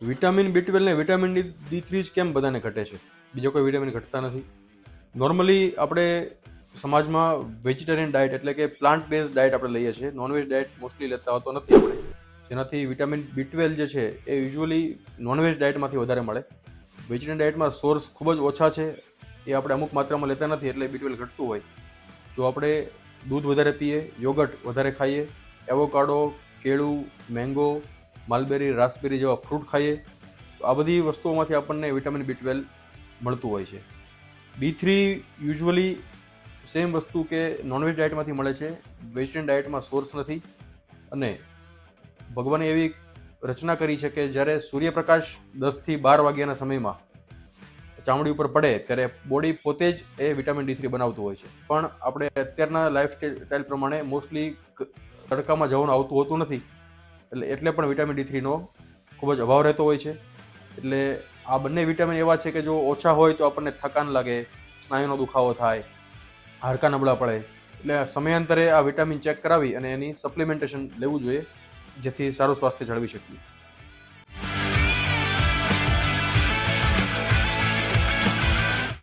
Vitamin B12 ને vitamin D3 જ કેમ બધાને ઘટે છે, બીજો કોઈ વિટામિન ઘટતા નથી? નોર્મલી આપણે સમાજમાં વેજીટેરિયન ડાયટ એટલે કે પ્લાન્ટ બેઝ ડાયટ આપણે લઈએ છીએ, નોનવેજ ડાયટ મોસ્ટલી લેતા હોતો નથી આપણે, જેનાથી વિટામિન B12 જે છે એ યુઝ્યુઅલી નોનવેજ ડાયટમાંથી વધારે મળે. વેજીટેરિયન ડાયટમાં સોર્સ ખૂબ જ ઓછા છે, એ આપણે અમુક માત્રામાં લેતા નથી એટલે B12 ઘટતું હોય. જો આપણે દૂધ વધારે પીએ, યોગર્ટ વધારે ખાઈએ, એવોકાડો, કેળું, મેંગો, માલબેરી, રાસબેરી જેવા ફ્રૂટ ખાઈએ તો આ બધી વસ્તુઓમાંથી આપણને વિટામિન B12 મળતું હોય છે. D3 યુઝ્યુઅલી સેમ વસ્તુ કે નોનવેજ ડાયટમાંથી મળે છે, વેજીટેરિયન ડાયટમાં સોર્સ નથી. અને ભગવાને એવી રચના કરી છે કે જ્યારે સૂર્યપ્રકાશ 10 થી 12 વાગ્યાના સમયમાં ચામડી ઉપર પડે ત્યારે બોડી પોતે જ એ વિટામિન D3 બનાવતું હોય છે. પણ આપણે અત્યારના લાઈફ સ્ટાઇલ પ્રમાણે મોસ્ટલી તડકામાં જવાનું આવતું હોતું નથી, એટલે પણ વિટામિન D3નો ખૂબ જ અભાવ રહેતો હોય છે. એટલે આ બંને વિટામિન એવા છે કે જો ઓછા હોય તો આપણને થકાન લાગે, સ્નાયુનો દુખાવો થાય, હાડકાં નબળા પડે. એટલે સમયાંતરે આ વિટામિન ચેક કરાવી અને એની સપ્લિમેન્ટેશન લેવું જોઈએ, જેથી સારું સ્વાસ્થ્ય જાળવી શકીએ.